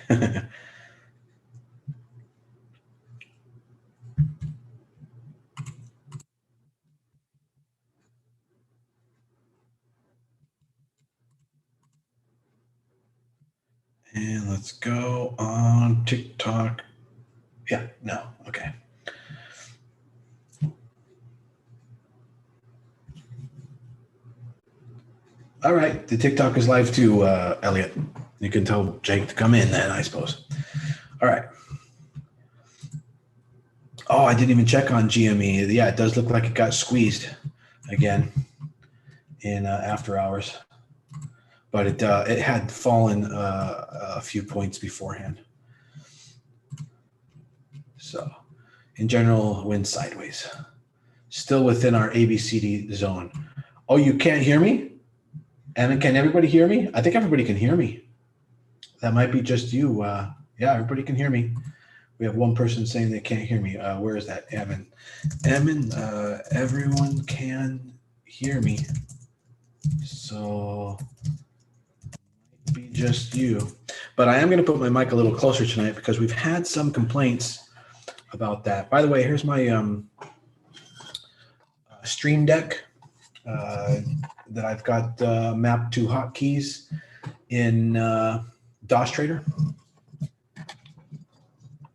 And let's go on TikTok. Yeah, no, okay. All right, the TikTok is live too, Elliot. You can tell Jake to come in then, I suppose. All right. Oh, I didn't even check on GME. Yeah, it does look like it got squeezed again in after hours, but it had fallen a few points beforehand. So, in general, went sideways. Still within our ABCD zone. Oh, you can't hear me? And can everybody hear me? I think everybody can hear me. That might be just you. Yeah, everybody can hear me. We have one person saying they can't hear me. Where is that? Evan. Evan, everyone can hear me. So it might be just you. But I am going to put my mic a little closer tonight because we've had some complaints about that. By the way, here's my Stream Deck that I've got mapped to hotkeys in DOS Trader.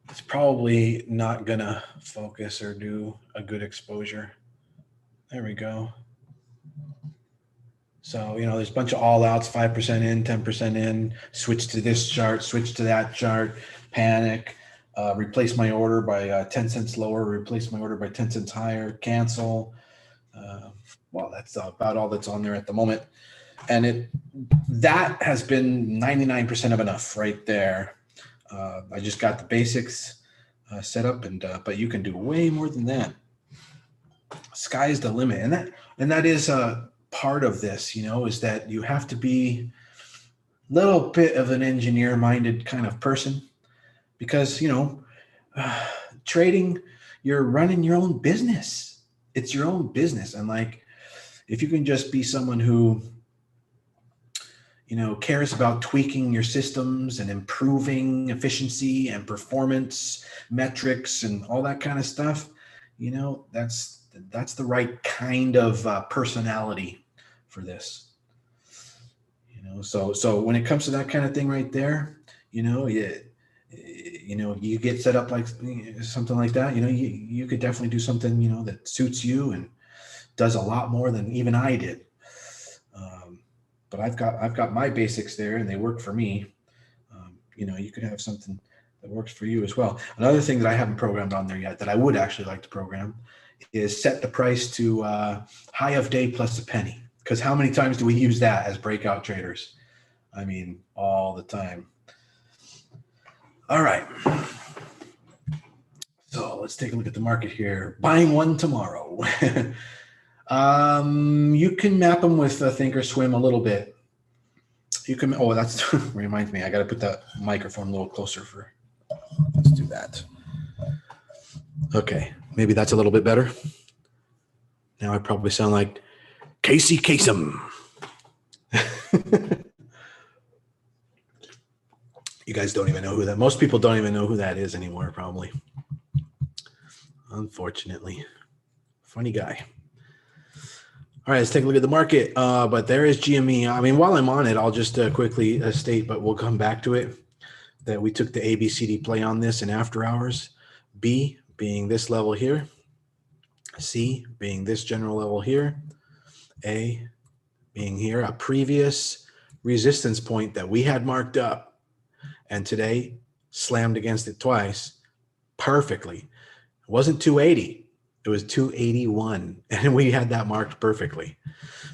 It's probably not gonna focus or do a good exposure. There we go. So, there's a bunch of all outs, 5% in, 10% in, switch to this chart, switch to that chart, panic, replace my order by 10 cents lower, replace my order by 10 cents higher, cancel. Well, that's about all that's on there at the moment. And that has been 99% of enough right there. I just got the basics set up, but you can do way more than that. Sky's the limit, and that is part of this. Is that you have to be a little bit of an engineer-minded kind of person, because trading, you're running your own business. It's your own business, and if you can just be someone who cares about tweaking your systems and improving efficiency and performance metrics and all that kind of stuff, that's the right kind of personality for this. So when it comes to that kind of thing right there, you get set up like something like that. You could definitely do something that suits you and does a lot more than even I did. But I've got my basics there, and they work for me. You could have something that works for you as well. Another thing that I haven't programmed on there yet that I would actually like to program is set the price to high of day plus a penny. Because how many times do we use that as breakout traders? I mean, all the time. All right. So let's take a look at the market here. Buying one tomorrow. You can map them with Thinkorswim a little bit. You can. Oh, that's reminds me. I got to put that microphone a little closer for. Let's do that. Okay, maybe that's a little bit better. Now I probably sound like Casey Kasem. You guys don't even know who that. Most people don't even know who that is anymore, probably. Unfortunately, funny guy. All right, let's take a look at the market. But there is GME. I mean, while I'm on it, I'll just quickly state, but we'll come back to it, that we took the ABCD play on this in after hours. B being this level here. C being this general level here. A being here, a previous resistance point that we had marked up. And today slammed against it twice perfectly. It wasn't 280. It was 281, and we had that marked perfectly.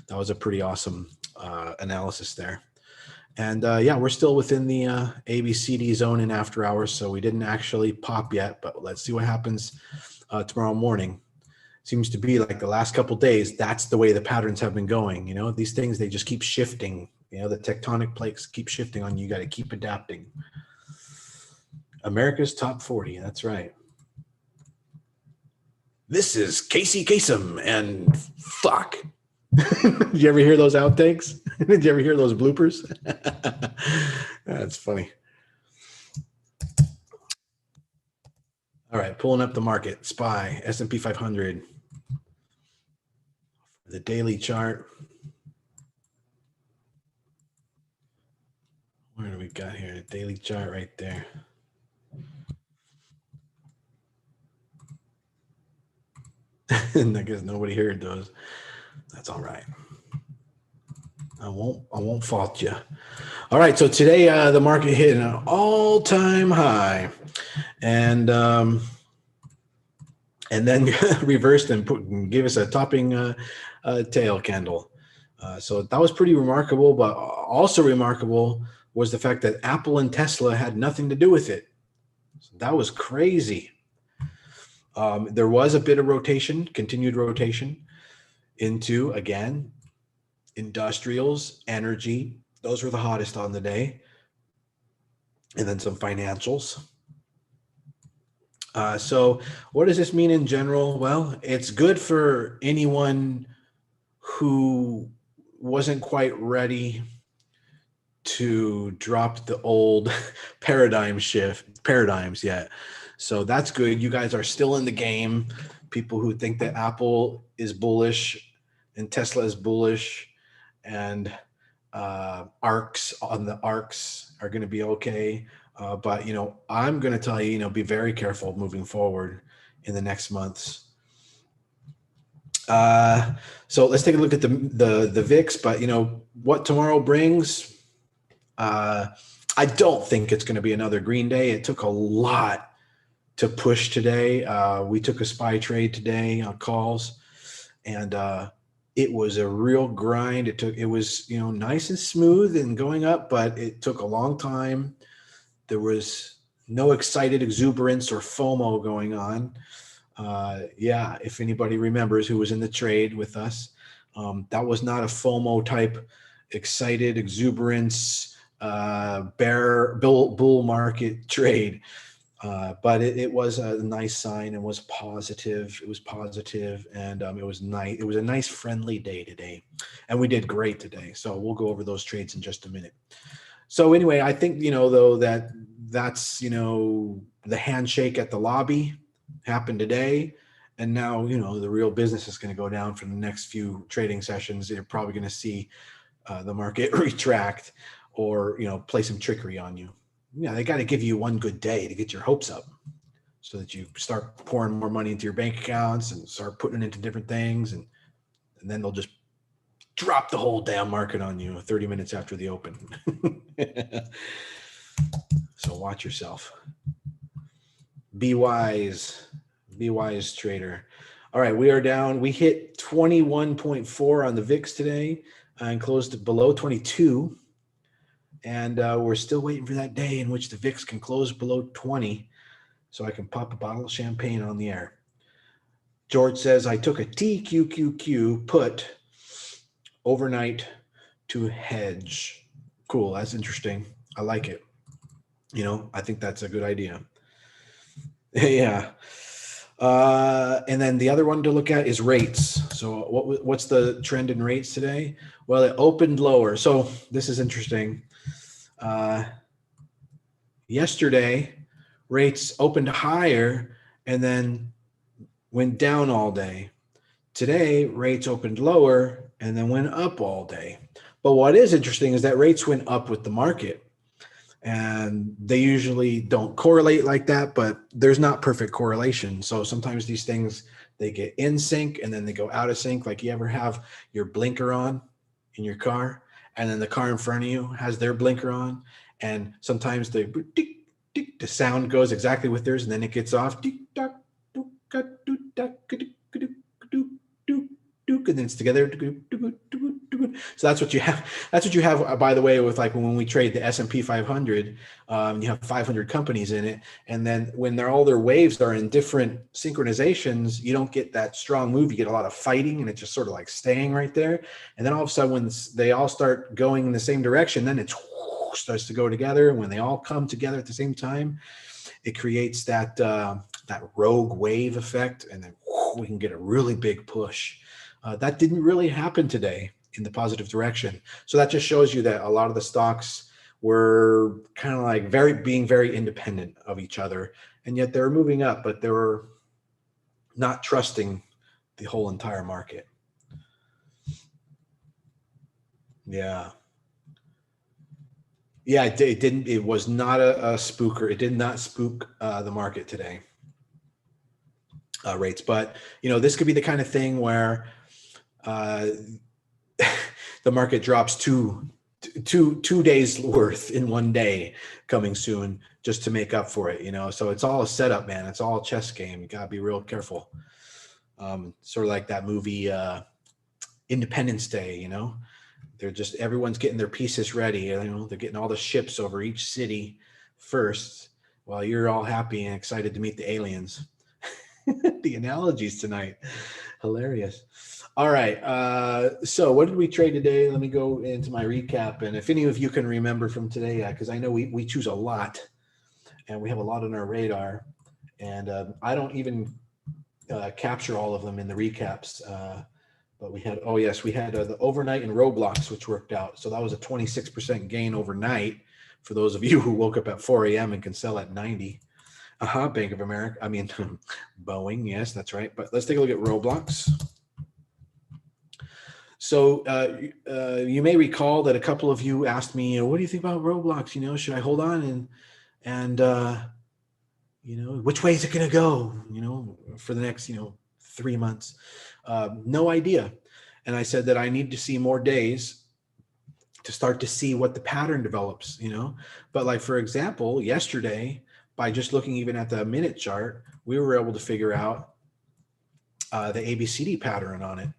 That was a pretty awesome analysis there. And yeah, we're still within the ABCD zone in after hours, so we didn't actually pop yet, but let's see what happens tomorrow morning. Seems to be like the last couple of days, that's the way the patterns have been going. These things, they just keep shifting. The tectonic plates keep shifting on you. You got to keep adapting. America's top 40, that's right. This is Casey Kasem and fuck. Did you ever hear those outtakes? Did you ever hear those bloopers? That's funny. All right, pulling up the market. SPY, S&P 500. The daily chart. Where do we got here? The daily chart right there. And I guess nobody heard those. That's all right. I won't fault you. All right, so today the market hit an all-time high, and then reversed and gave us a topping tail candle. So that was pretty remarkable, but also remarkable was the fact that Apple and Tesla had nothing to do with it. So that was crazy. There was a bit of rotation, continued rotation into, again, industrials, energy. Those were the hottest on the day. And then some financials. So what does this mean in general? Well, it's good for anyone who wasn't quite ready to drop the old paradigms yet. So that's good. You guys are still in the game. People who think that Apple is bullish and Tesla is bullish and ARCs on the ARCs are going to be okay. But, I'm going to tell you, be very careful moving forward in the next months. So let's take a look at the VIX, but what tomorrow brings, I don't think it's going to be another green day. It took a lot to push today. We took a SPY trade today on calls, and it was a real grind. It was nice and smooth and going up, but it took a long time. There was no excited exuberance or FOMO going on. If anybody remembers who was in the trade with us, that was not a FOMO type excited exuberance bull market trade. But it was a nice sign and was positive. It was positive, and it was nice. It was a nice, friendly day today, and we did great today. So we'll go over those trades in just a minute. So anyway, I think though that's the handshake at the lobby happened today, and now the real business is going to go down for the next few trading sessions. You're probably going to see the market retract or play some trickery on you. They got to give you one good day to get your hopes up so that you start pouring more money into your bank accounts and start putting it into different things. And then they'll just drop the whole damn market on you 30 minutes after the open. So watch yourself. Be wise trader. All right, we are down. We hit 21.4 on the VIX today and closed below 22. And we're still waiting for that day in which the VIX can close below 20 so I can pop a bottle of champagne on the air. George says, I took a TQQQ put overnight to hedge. Cool. That's interesting. I like it. I think that's a good idea. Yeah. And then the other one to look at is rates. So what's the trend in rates today? Well, it opened lower. So this is interesting. Yesterday, rates opened higher and then went down all day. Today, rates opened lower and then went up all day. But what is interesting is that rates went up with the market. And they usually don't correlate like that, but there's not perfect correlation. So sometimes these things, they get in sync and then they go out of sync. Like you ever have your blinker on in your car and then the car in front of you has their blinker on. And sometimes the sound goes exactly with theirs and then it gets off. And then it's together. So that's what you have. That's what you have, by the way, with like when we trade the S&P 500, you have 500 companies in it. And then when all their waves are in different synchronizations, you don't get that strong move. You get a lot of fighting and it's just sort of like staying right there. And then all of a sudden, when they all start going in the same direction, then it starts to go together. And when they all come together at the same time, it creates that rogue wave effect. And then we can get a really big push. That didn't really happen today in the positive direction. So that just shows you that a lot of the stocks were kind of like being very independent of each other, and yet they were moving up, but they were not trusting the whole entire market. Yeah. Yeah, it didn't. It was not a spooker. It did not spook the market today, rates. But this could be the kind of thing where uh, the market drops two days worth in one day coming soon just to make up for it. So it's all a setup, man. It's all a chess game. You gotta be real careful. Sort of like that movie Independence Day. They're just, everyone's getting their pieces ready. They're getting all the ships over each city first while you're all happy and excited to meet the aliens. The analogies tonight. Hilarious. All right. So what did we trade today? Let me go into my recap. And if any of you can remember from today, because I know we choose a lot and we have a lot on our radar. And I don't even capture all of them in the recaps. But we had, the overnight and Roblox, which worked out. So that was a 26% gain overnight for those of you who woke up at 4 a.m. and can sell at 90. Bank of America. I mean, Boeing. Yes, that's right. But let's take a look at Roblox. So you may recall that a couple of you asked me, what do you think about Roblox? Should I hold on and which way is it going to go, for the next, 3 months? No idea. And I said that I need to see more days to start to see what the pattern develops, But like, for example, yesterday, by just looking even at the minute chart, we were able to figure out the ABCD pattern on it.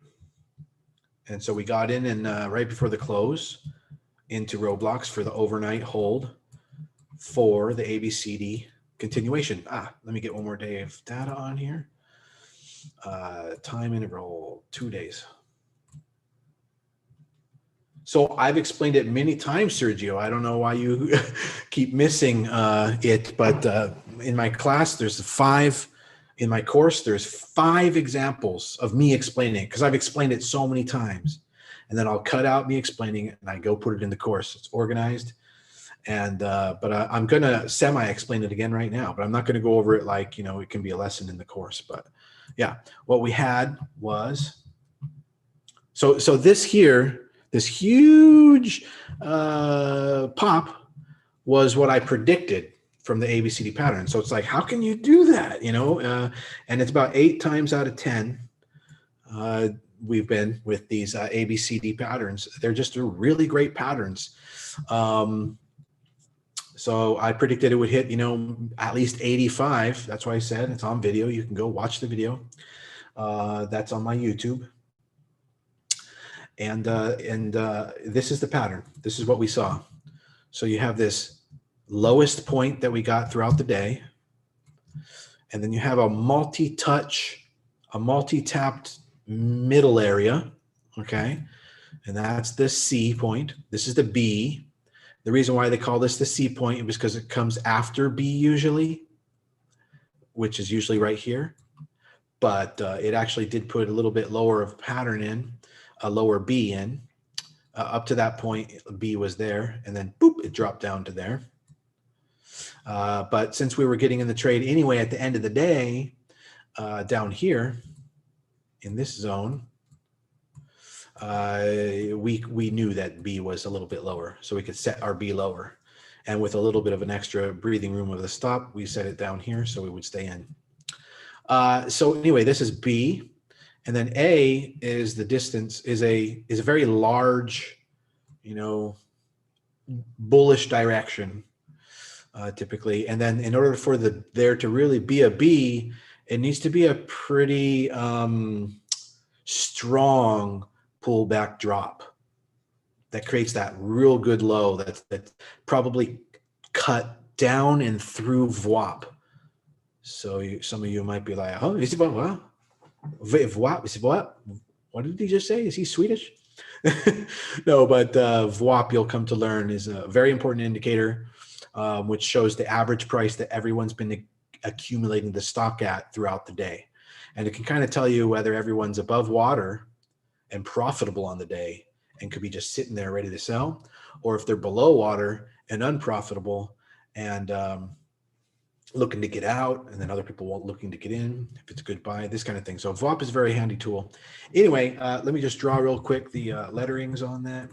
And so we got in and right before the close into Roblox for the overnight hold for the ABCD continuation. Let me get one more day of data on here. Time interval, 2 days. So I've explained it many times, Sergio. I don't know why you keep missing it, but in my class, in my course, there's 5 examples of me explaining it because I've explained it so many times. And then I'll cut out me explaining it and I go put it in the course. It's organized. And but I'm going to semi-explain it again right now, but I'm not going to go over it like, it can be a lesson in the course. But yeah, what we had was, so this here, this huge pop was what I predicted from the ABCD pattern. So it's like, how can you do that? And it's about 8 times out of 10. We've been with these ABCD patterns. They're just really great patterns. So I predicted it would hit, at least 85. That's why I said it's on video. You can go watch the video. That's on my YouTube. And this is the pattern. This is what we saw. So you have this lowest point that we got throughout the day. And then you have a multi-tapped middle area. Okay. And that's the C point. This is the B. The reason why they call this the C point is because it comes after B usually, which is usually right here. But it actually did put a little bit lower of pattern in, a lower B in. Up to that point, B was there, and then boop, it dropped down to there. But since we were getting in the trade anyway, at the end of the day, down here in this zone, we knew that B was a little bit lower, so we could set our B lower. And with a little bit of an extra breathing room of the stop, we set it down here so we would stay in. So anyway, this is B, and then A is the distance, is a very large, bullish direction, typically. And then in order for there to really be a B, it needs to be a pretty strong pullback drop that creates that real good low that's probably cut down and through VWAP. So some of you might be like, oh, is it what? What did he just say? Is he Swedish? No, but VWAP, you'll come to learn, is a very important indicator, which shows the average price that everyone's been accumulating the stock at throughout the day. And it can kind of tell you whether everyone's above water and profitable on the day and could be just sitting there ready to sell, or if they're below water and unprofitable, and looking to get out, and then other people won't looking to get in if it's a good buy, this kind of thing. So VWAP is a very handy tool. Anyway, let me just draw real quick the letterings on that.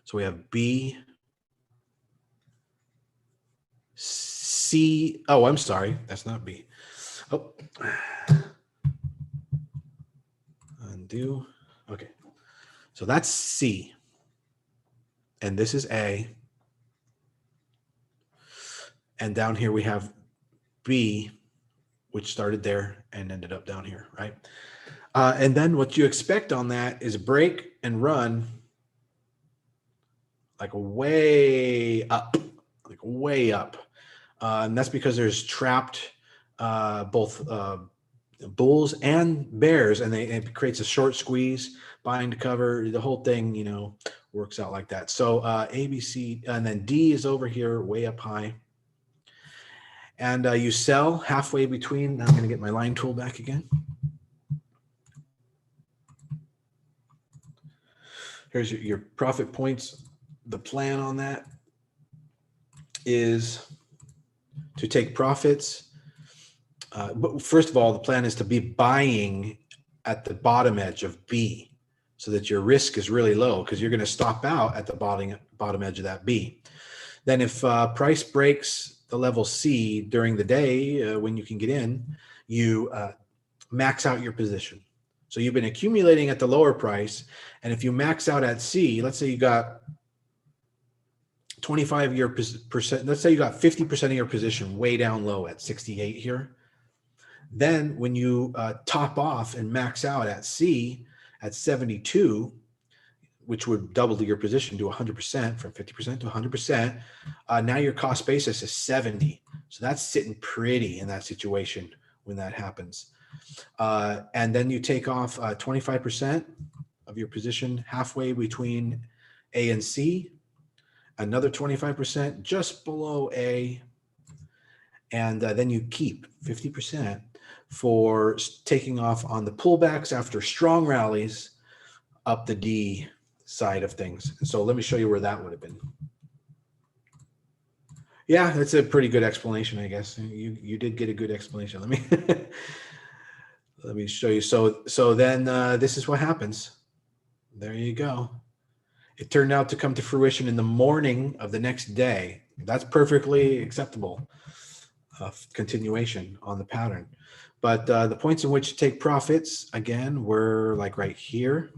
So we have B, C. Oh, I'm sorry. That's not B. Oh, undo. Okay. So that's C. And this is A. And down here we have B, which started there and ended up down here, right? And then what you expect on that is break and run like way up, like way up. And that's because there's trapped both bulls and bears, and it creates a short squeeze, buying to cover. The whole thing, you know, works out like that. So A, B, C, and then D is over here way up high. And you sell halfway between. I'm going to get my line tool back again. Here's your profit points. The plan on that is to take profits. But first of all, the plan is to be buying at the bottom edge of B so that your risk is really low, because you're going to stop out at the bottom edge of that B. Then if price breaks the level C during the day when you can get in, you max out your position. So you've been accumulating at the lower price, and if you max out at C, let's say you got 25%, let's say you got 50% of your position way down low at 68 here. Then when you top off and max out at C at 72, which would double your position to 100%, from 50% to 100%, now your cost basis is 70. So that's sitting pretty in that situation when that happens. And then you take off 25% of your position halfway between A and C, another 25% just below A, and then you keep 50% for taking off on the pullbacks after strong rallies up the D side of things. So let me show you where that would have been. Yeah, that's a pretty good explanation, I guess. You did get a good explanation. Let me let me show you. So then this is what happens. There you go. It turned out to come to fruition in the morning of the next day. That's perfectly acceptable continuation on the pattern. But the points in which to take profits, again, were like right here.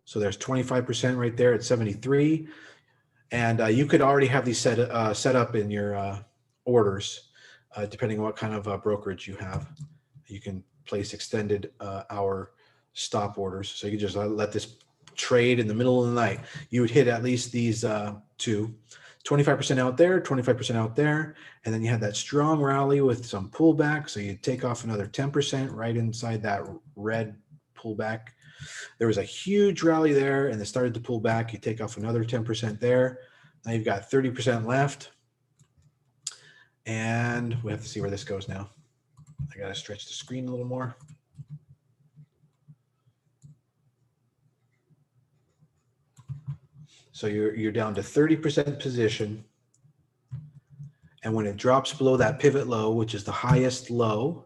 So there's 25% right there at 73. And you could already have these set up in your orders, depending on what kind of brokerage you have. You can place extended hour stop orders. So you can just let this trade in the middle of the night. You would hit at least these two, 25% out there, 25% out there. And then you had that strong rally with some pullback. So you take off another 10% right inside that red pullback. There was a huge rally there and it started to pull back. You take off another 10% there. Now you've got 30% left. And we have to see where this goes now. I got to stretch the screen a little more. So you're down to 30% position. And when it drops below that pivot low, which is the highest low,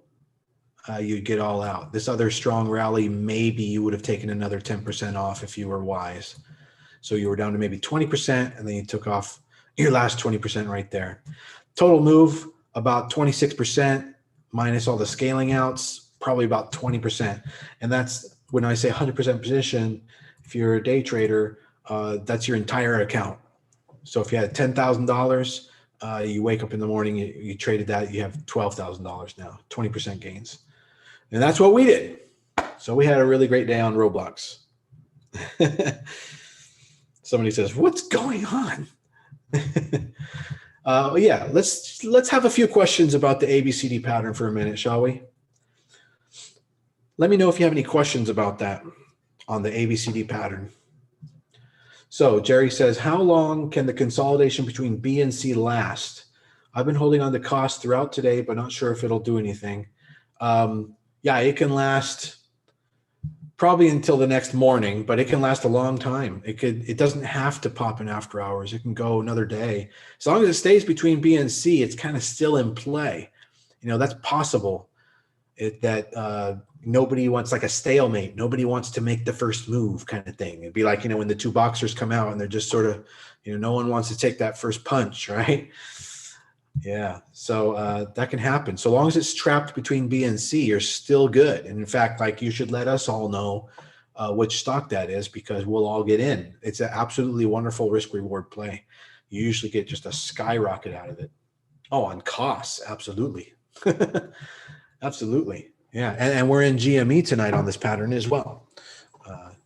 you'd get all out. This other strong rally, maybe you would have taken another 10% off if you were wise. So you were down to maybe 20%, and then you took off your last 20% right there. Total move, about 26%, minus all the scaling outs, probably about 20%. And that's when I say 100% position, if you're a day trader, that's your entire account. So if you had $10,000, you wake up in the morning, you traded that, you have $12,000 now, 20% gains. And that's what we did. So we had a really great day on Roblox. Somebody says, what's going on? Yeah, let's have a few questions about the ABCD pattern for a minute, shall we? Let me know if you have any questions about that on the ABCD pattern. So Jerry says, how long can the consolidation between B and C last? I've been holding on to cost throughout today, but not sure if it'll do anything. Yeah, it can last Probably until the next morning, but it can last a long time. It doesn't have to pop in after hours. It can go another day. As long as it stays between B and C, it's kind of still in play. That's possible. Nobody wants, like a stalemate. Nobody wants to make the first move kind of thing. It'd be like, when the two boxers come out and they're just sort of, no one wants to take that first punch, right? Yeah. So that can happen. So long as it's trapped between B and C, you're still good. And in fact, like, you should let us all know which stock that is, because we'll all get in. It's an absolutely wonderful risk reward play. You usually get just a skyrocket out of it. Oh, on costs. Absolutely. Absolutely. Yeah. And we're in GME tonight on this pattern as well.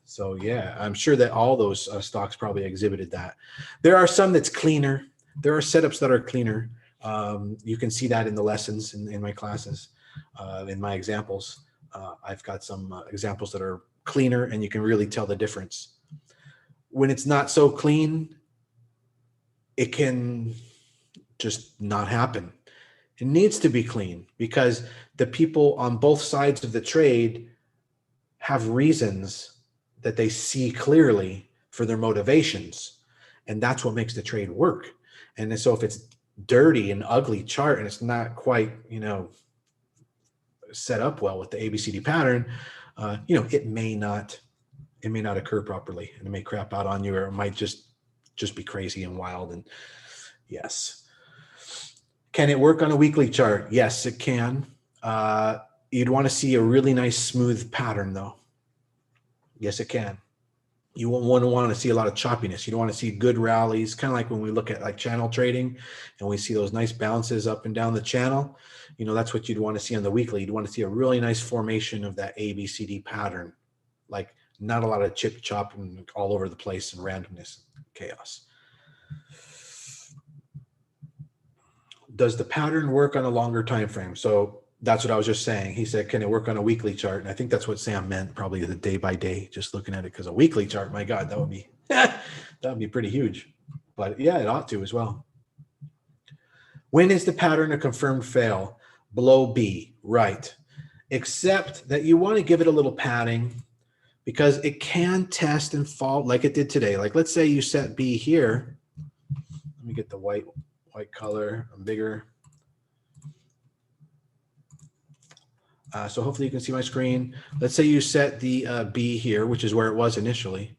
So yeah, I'm sure that all those stocks probably exhibited that. There are some that's cleaner. There are setups that are cleaner. You can see that in the lessons in my classes, in my examples. I've got some examples that are cleaner, and you can really tell the difference. When it's not so clean, it can just not happen. It needs to be clean, because the people on both sides of the trade have reasons that they see clearly for their motivations. And that's what makes the trade work. And so if it's dirty and ugly chart and it's not quite, set up well with the ABCD pattern, it may not occur properly, and it may crap out on you, or it might just be crazy and wild. And yes. Can it work on a weekly chart? Yes, it can. You'd want to see a really nice smooth pattern though. Yes, it can. You won't want to see a lot of choppiness. You don't want to see good rallies, kind of like when we look at like channel trading and we see those nice bounces up and down the channel. That's what you'd want to see on the weekly. You'd want to see a really nice formation of that ABCD pattern, like not a lot of chip chop and all over the place and randomness, chaos. Does the pattern work on a longer time frame? So that's what I was just saying. He said, can it work on a weekly chart? And I think that's what Sam meant, probably the day by day, just looking at it, because a weekly chart, my God, that would be pretty huge. But yeah, it ought to as well. When is the pattern a confirmed fail? Below B, right. Except that you want to give it a little padding, because it can test and fall like it did today. Like, let's say you set B here. Let me get the white color bigger. So hopefully you can see my screen. Let's say you set the B here, which is where it was initially,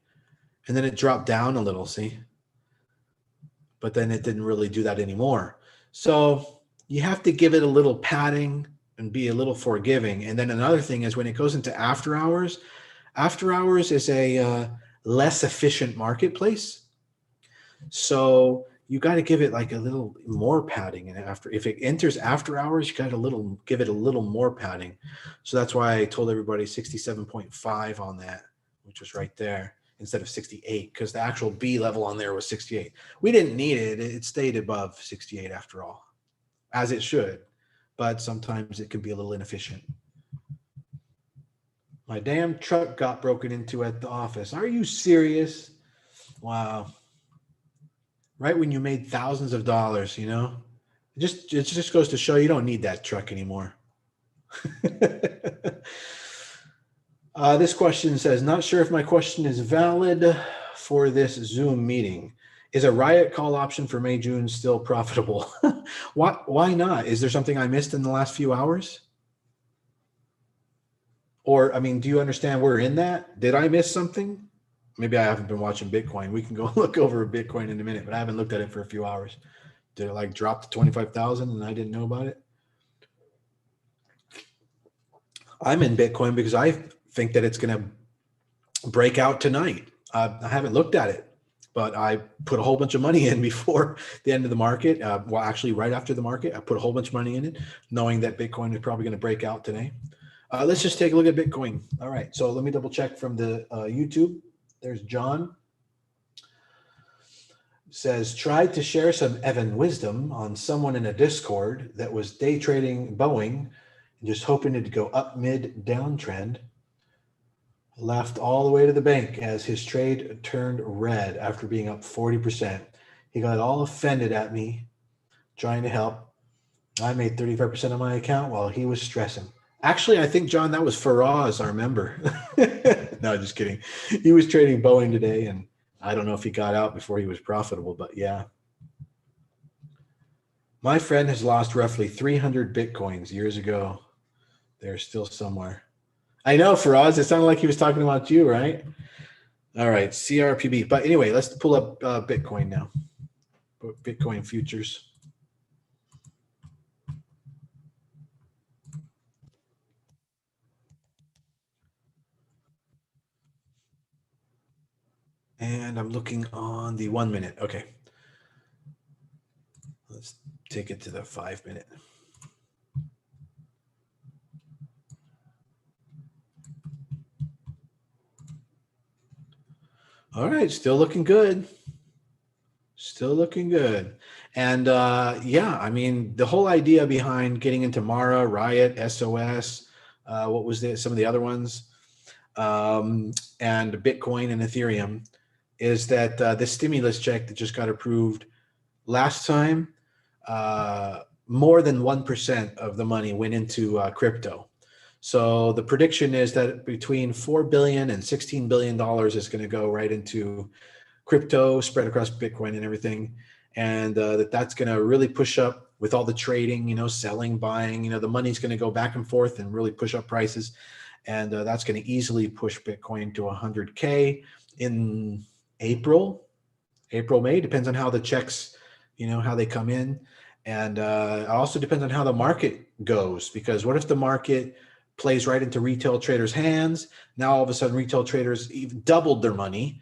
and then it dropped down a little, see? But then it didn't really do that anymore. So you have to give it a little padding and be a little forgiving. And then another thing is, when it goes into after hours is a less efficient marketplace. So you got to give it like a little more padding. And if it enters after hours, you got to give it a little more padding. So that's why I told everybody 67.5 on that, which was right there, instead of 68, because the actual B level on there was 68. We didn't need it. It stayed above 68 after all, as it should. But sometimes it can be a little inefficient. My damn truck got broken into at the office. Are you serious? Wow. Right when you made thousands of dollars, it just goes to show you don't need that truck anymore. This question says, not sure if my question is valid for this Zoom meeting. Is a riot call option for May, June still profitable? Why not? Is there something I missed in the last few hours? Or, do you understand we're in that? Did I miss something? Maybe I haven't been watching Bitcoin. We can go look over Bitcoin in a minute, but I haven't looked at it for a few hours. Did it drop to 25,000 and I didn't know about it? I'm in Bitcoin because I think that it's going to break out tonight. I haven't looked at it, but I put a whole bunch of money in before the end of the market. Well, actually right after the market, I put a whole bunch of money in it, knowing that Bitcoin is probably going to break out today. Let's just take a look at Bitcoin. All right. So let me double check from the YouTube. There's John. Says, tried to share some Evan wisdom on someone in a Discord that was day trading Boeing and just hoping it to go up mid downtrend. Left all the way to the bank as his trade turned red after being up 40%. He got all offended at me trying to help. I made 35% of my account while he was stressing. Actually, I think, John, that was Faraz, our member. No, just kidding. He was trading Boeing today, and I don't know if he got out before he was profitable, but yeah. My friend has lost roughly 300 Bitcoins years ago. They're still somewhere. I know, Faraz. It sounded like he was talking about you, right? All right, CRPB. But anyway, let's pull up Bitcoin now. Bitcoin futures. And I'm looking on the 1 minute. Okay. Let's take it to the 5 minute. All right, still looking good. Still looking good. And yeah, I mean, the whole idea behind getting into Mara, Riot, SOS, what was some of the other ones, and Bitcoin and Ethereum is that this stimulus check that just got approved last time, more than 1% of the money went into crypto. So the prediction is that between $4 billion and $16 billion is going to go right into crypto spread across Bitcoin and everything. And that's going to really push up with all the trading, selling, buying, the money's going to go back and forth and really push up prices. And that's going to easily push Bitcoin to 100K in April, May, depends on how the checks, how they come in. And it also depends on how the market goes, because what if the market plays right into retail traders' hands? Now, all of a sudden, retail traders even doubled their money.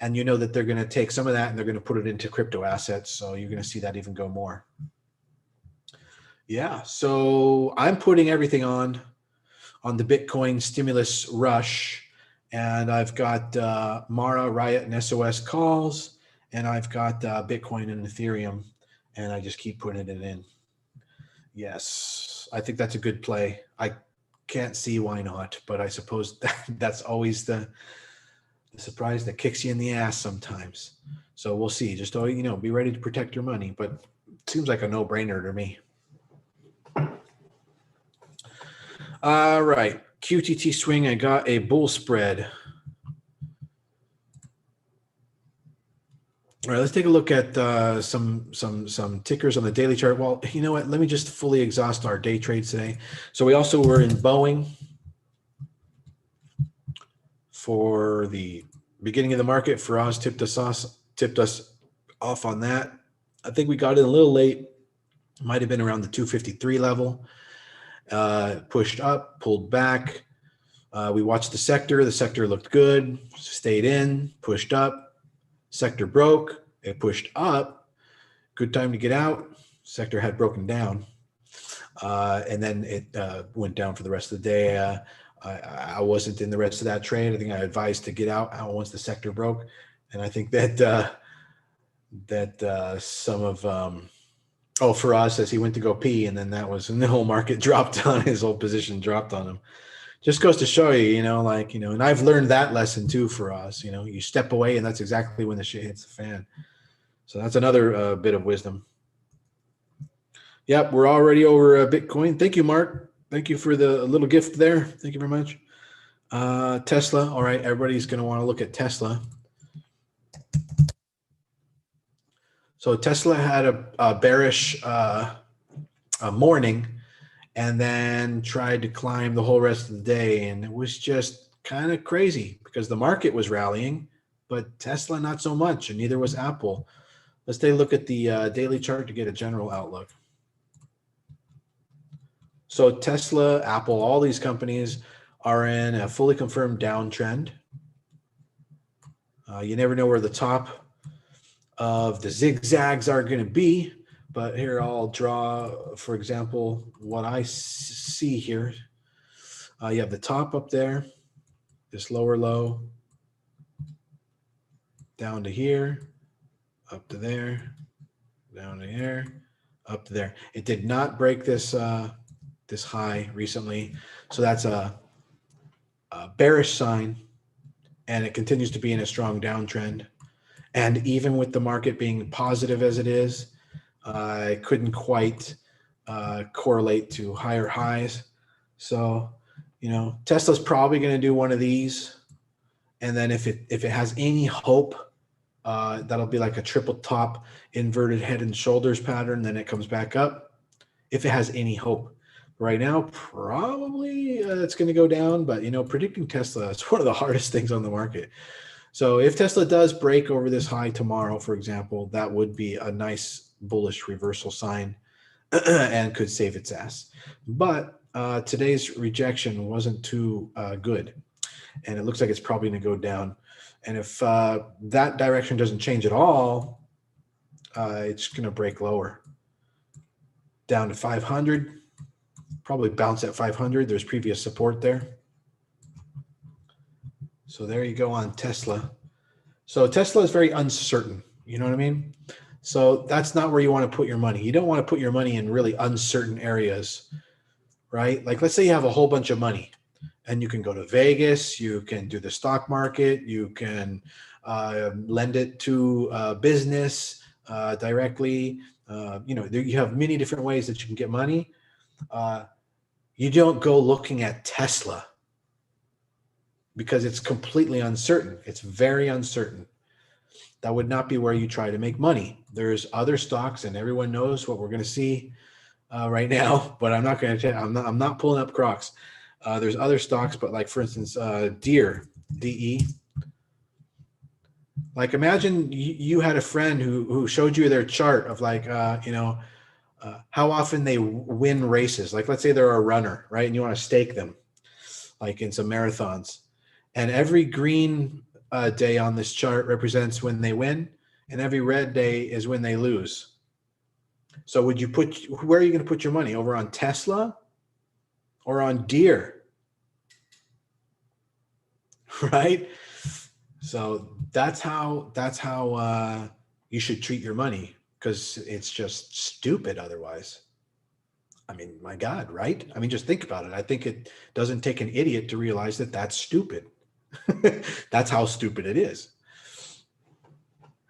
And you know that they're going to take some of that and they're going to put it into crypto assets. So you're going to see that even go more. Yeah. So I'm putting everything on the Bitcoin stimulus rush. And I've got Mara, Riot, and SOS calls. And I've got Bitcoin and Ethereum. And I just keep putting it in. Yes. I think that's a good play. I can't see why not. But I suppose that's always the surprise that kicks you in the ass sometimes. So we'll see. Just be ready to protect your money, but it seems like a no-brainer to me. All right, QTT swing. I got a bull spread. All right, let's take a look at some tickers on the daily chart. Well, you know what? Let me just fully exhaust our day trades today. So we also were in Boeing for the beginning of the market. Faraz tipped us off on that. I think we got in a little late. Might have been around the 253 level. Pushed up, pulled back. We watched the sector. The sector looked good. Stayed in, pushed up. Sector broke. It pushed up. Good time to get out. Sector had broken down. And then it went down for the rest of the day. I wasn't in the rest of that trade. I think I advised to get out once the sector broke. And I think that some of Faraz says he went to go pee, and then the whole market dropped on his whole position dropped on him. Just goes to show you, and I've learned that lesson too, Faraz. You step away, and that's exactly when the shit hits the fan. So that's another bit of wisdom. Yep, we're already over Bitcoin. Thank you, Mark. Thank you for the little gift there. Thank you very much. Tesla. All right, everybody's going to want to look at Tesla. So Tesla had a bearish morning and then tried to climb the whole rest of the day. And it was just kind of crazy because the market was rallying, but Tesla not so much, and neither was Apple. Let's take a look at the daily chart to get a general outlook. So Tesla, Apple, all these companies are in a fully confirmed downtrend. You never know where the top of the zigzags are going to be, but here I'll draw, for example, what I see here. You have the top up there, this lower low, down to here, up to there, down to here, up to there. It did not break this this high recently, so that's a bearish sign, and it continues to be in a strong downtrend. And even with the market being positive as it is, I couldn't quite correlate to higher highs. So, Tesla's probably going to do one of these. And then if it has any hope, that'll be like a triple top inverted head and shoulders pattern. Then it comes back up. If it has any hope. Right now, probably it's going to go down. But, predicting Tesla is one of the hardest things on the market. So if Tesla does break over this high tomorrow, for example, that would be a nice bullish reversal sign and could save its ass. But today's rejection wasn't too good. And it looks like it's probably going to go down. And if that direction doesn't change at all, it's going to break lower. Down to 500. Probably bounce at 500. There's previous support there. So there you go on Tesla. So Tesla is very uncertain. You know what I mean? So that's not where you want to put your money. You don't want to put your money in really uncertain areas, right? Like let's say you have a whole bunch of money and you can go to Vegas, you can do the stock market, you can lend it to business directly. You have many different ways that you can get money. You don't go looking at Tesla because it's completely uncertain. It's very uncertain. That would not be where you try to make money. There's other stocks, and everyone knows what we're going to see right now. But I'm not going to. I'm not pulling up Crocs. There's other stocks, but like for instance, Deere, DE. Like imagine you had a friend who showed you their chart of like how often they win races. Like let's say they're a runner, right? And you want to stake them, like in some marathons. And every green day on this chart represents when they win, and every red day is when they lose. So where are you going to put your money? Over on Tesla or on Deere? Right? So that's how you should treat your money, because it's just stupid otherwise. I mean, my God, right? I mean, just think about it. I think it doesn't take an idiot to realize that that's stupid. That's how stupid it is.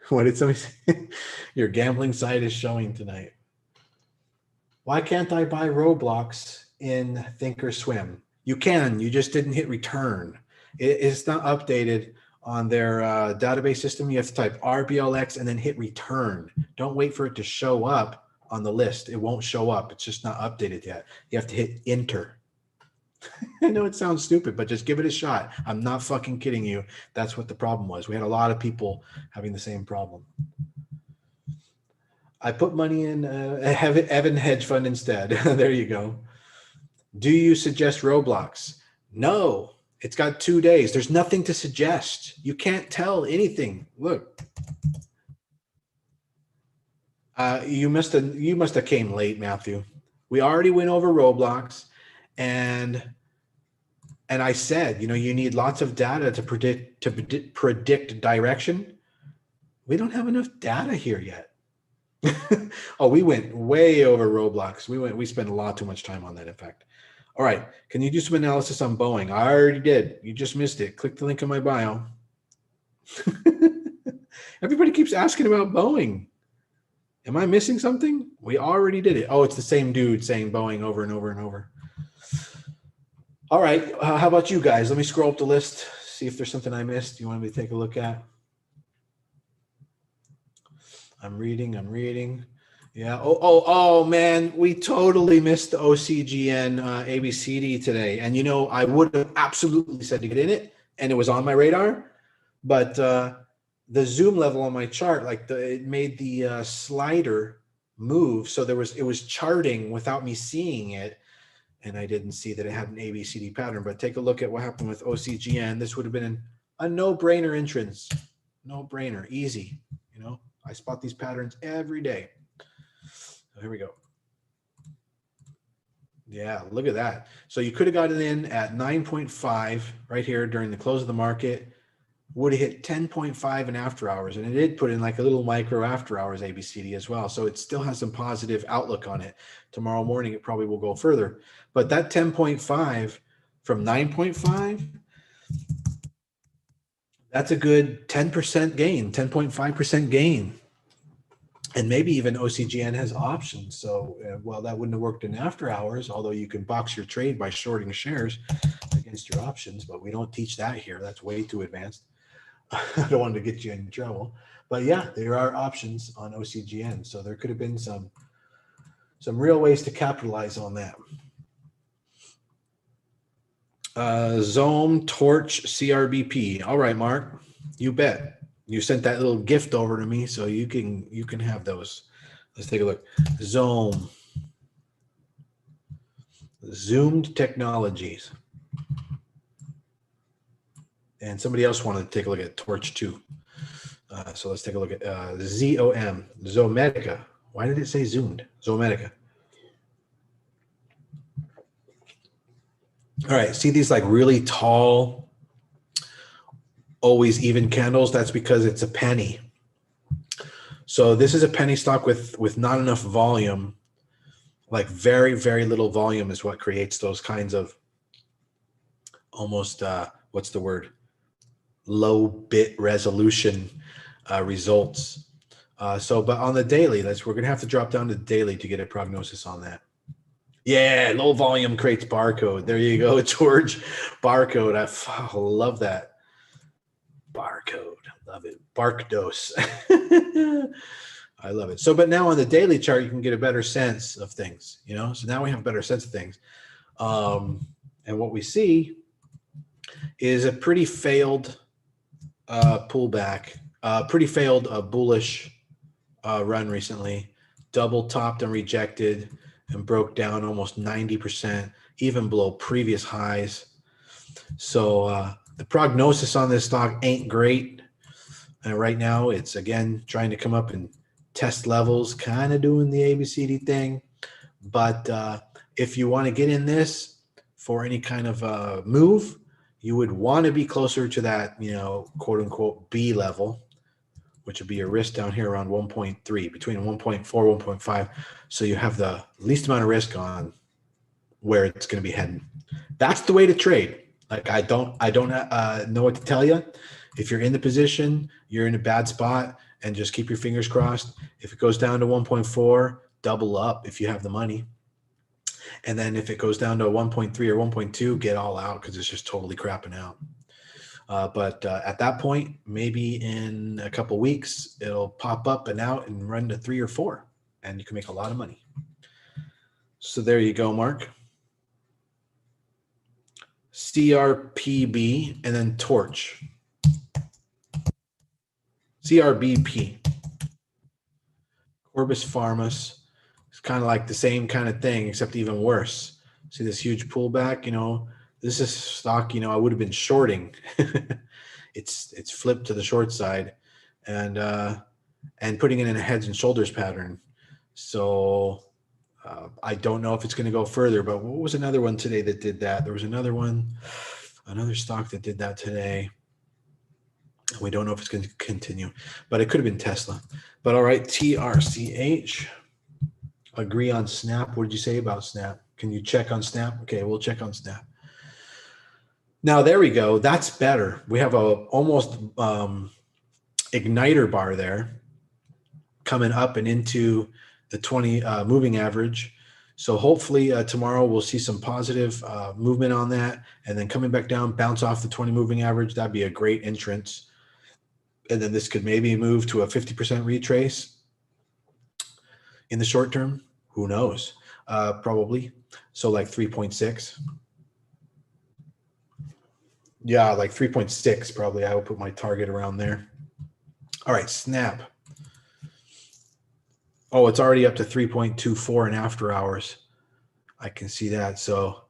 What did somebody say? Your gambling side is showing tonight. Why can't I buy Roblox in Thinkorswim? You can. You just didn't hit return. It's not updated on their database system. You have to type RBLX and then hit return. Don't wait for it to show up on the list. It won't show up. It's just not updated yet. You have to hit enter. I know it sounds stupid, but just give it a shot. I'm not fucking kidding you. That's what the problem was. We had a lot of people having the same problem. I put money in Evan hedge fund instead. There you go. Do you suggest Roblox? No. It's got 2 days. There's nothing to suggest. You can't tell anything. Look. You must have came late, Matthew. We already went over Roblox, and I said, you need lots of data to predict direction. We don't have enough data here yet. Oh, we went way over Roblox. We spent a lot too much time on that, in fact. All right. Can you do some analysis on Boeing? I already did. You just missed it. Click the link in my bio. Everybody keeps asking about Boeing. Am I missing something? We already did it. Oh, it's the same dude saying Boeing over and over and over. All right. How about you guys? Let me scroll up the list, see if there's something I missed you want me to take a look at. I'm reading. Yeah. Oh, man. We totally missed the OCGN ABCD today. And, I would have absolutely said to get in it, and it was on my radar. But the zoom level on my chart, it made the slider move. So it was charting without me seeing it. And I didn't see that it had an ABCD pattern. But take a look at what happened with OCGN. This would have been a no-brainer entrance. No-brainer. Easy. I spot these patterns every day. So here we go. Yeah, look at that. So you could have gotten in at 9.5 right here during the close of the market. Would have hit 10.5 in after hours. And it did put in like a little micro after hours ABCD as well. So it still has some positive outlook on it. Tomorrow morning, it probably will go further. But that 10.5 from 9.5, that's a good 10% gain, 10.5% gain. And maybe even OCGN has options. So, well, that wouldn't have worked in after hours, although you can box your trade by shorting shares against your options, but we don't teach that here. That's way too advanced. I don't want to get you in trouble. But yeah, there are options on OCGN. So there could have been some real ways to capitalize on that. Zome, Torch, CRBP. All right, Mark, you bet. You sent that little gift over to me, so you can have those. Let's take a look. Zome, Zoomed Technologies, and somebody else wanted to take a look at Torch too. So let's take a look at ZOM, Zomedica. Why did it say zoomed? Zomedica. All right, see these like really tall, always even candles? That's because it's a penny. So this is a penny stock with not enough volume, like very, very little volume is what creates those kinds of almost, what's the word? Low bit resolution results. But on the daily, we're going to have to drop down to daily to get a prognosis on that. Yeah, low volume creates barcode. There you go, George. Barcode. I love that. Barcode. Love it. Bark dose. I love it. So, but now on the daily chart, you can get a better sense of things, you know? So now we have a better sense of things. And what we see is a pretty failed pullback, pretty failed bullish run recently. Double topped and rejected and broke down almost 90%, even below previous highs. So the prognosis on this stock ain't great. And right now it's, again, trying to come up and test levels, kind of doing the ABCD thing. But if you want to get in this for any kind of move, you would want to be closer to that, you know, quote unquote B level, which would be a risk down here around 1.3, between 1.4, 1.5. So you have the least amount of risk on where it's going to be heading. That's the way to trade. Like I don't know what to tell you. If you're in the position, you're in a bad spot, and just keep your fingers crossed. If it goes down to 1.4, double up if you have the money. And then if it goes down to 1.3 or 1.2, get all out because it's just totally crapping out. But at that point, maybe in a couple weeks, it'll pop up and out and run to 3 or 4, and you can make a lot of money. So there you go, Mark. CRPB and then Torch. CRBP. Corbis Pharmas. It's kind of like the same kind of thing, except even worse. See this huge pullback, you know, this is stock, you know, I would have been shorting. It's flipped to the short side and putting it in a heads and shoulders pattern. So I don't know if it's going to go further, but what was another one today that did that? There was another stock that did that today. We don't know if it's going to continue, but it could have been Tesla. But all right, TRCH. Agree on Snap. What did you say about Snap? Can you check on Snap? Okay, we'll check on Snap. Now, there we go. That's better. We have a almost igniter bar there coming up and into the 20 moving average. So hopefully tomorrow we'll see some positive movement on that, and then coming back down, bounce off the 20 moving average. That'd be a great entrance. And then this could maybe move to a 50% retrace in the short term. Who knows? Probably. So like 3.6. Yeah, like 3.6 probably. I will put my target around there. All right, Snap. Oh, it's already up to 3.24 in after hours. I can see that. So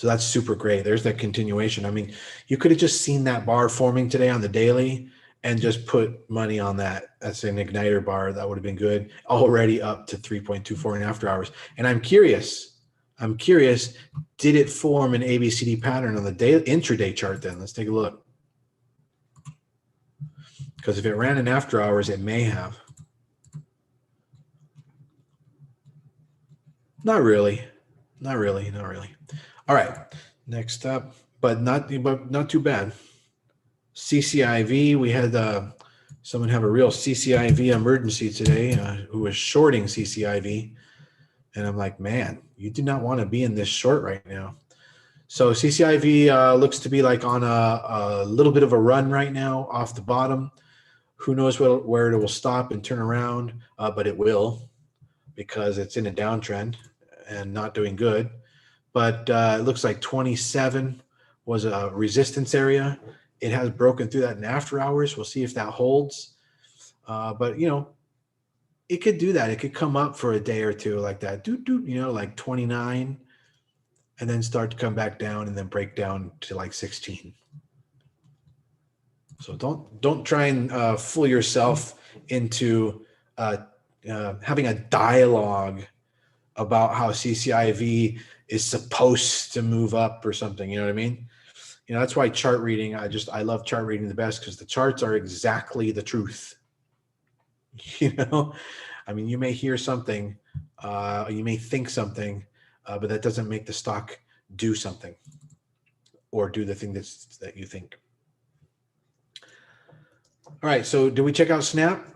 that's super great. There's that continuation. I mean, you could have just seen that bar forming today on the daily and just put money on that. That's an igniter bar. That would have been good. Already up to 3.24 in after hours. And I'm curious, did it form an ABCD pattern on the intraday chart then? Let's take a look. Because if it ran in after hours, it may have. Not really. All right, next up, but not too bad. CCIV, we had Someone have a real CCIV emergency today who was shorting CCIV. And I'm like, man, you do not want to be in this short right now. So CCIV looks to be like on a little bit of a run right now off the bottom. Who knows where it will stop and turn around, but it will, because it's in a downtrend and not doing good. But it looks like 27 was a resistance area. It has broken through that in after hours. We'll see if that holds. But, you know, it could do that. It could come up for a day or two like that, like 29, and then start to come back down and then break down to like 16. So don't try and fool yourself into having a dialogue about how CCIV is supposed to move up or something. You know what I mean? You know, that's why chart reading, I love chart reading the best, because the charts are exactly the truth. You know, I mean, you may hear something, you may think something, but that doesn't make the stock do something or do the thing that you think. All right, so did we check out Snap?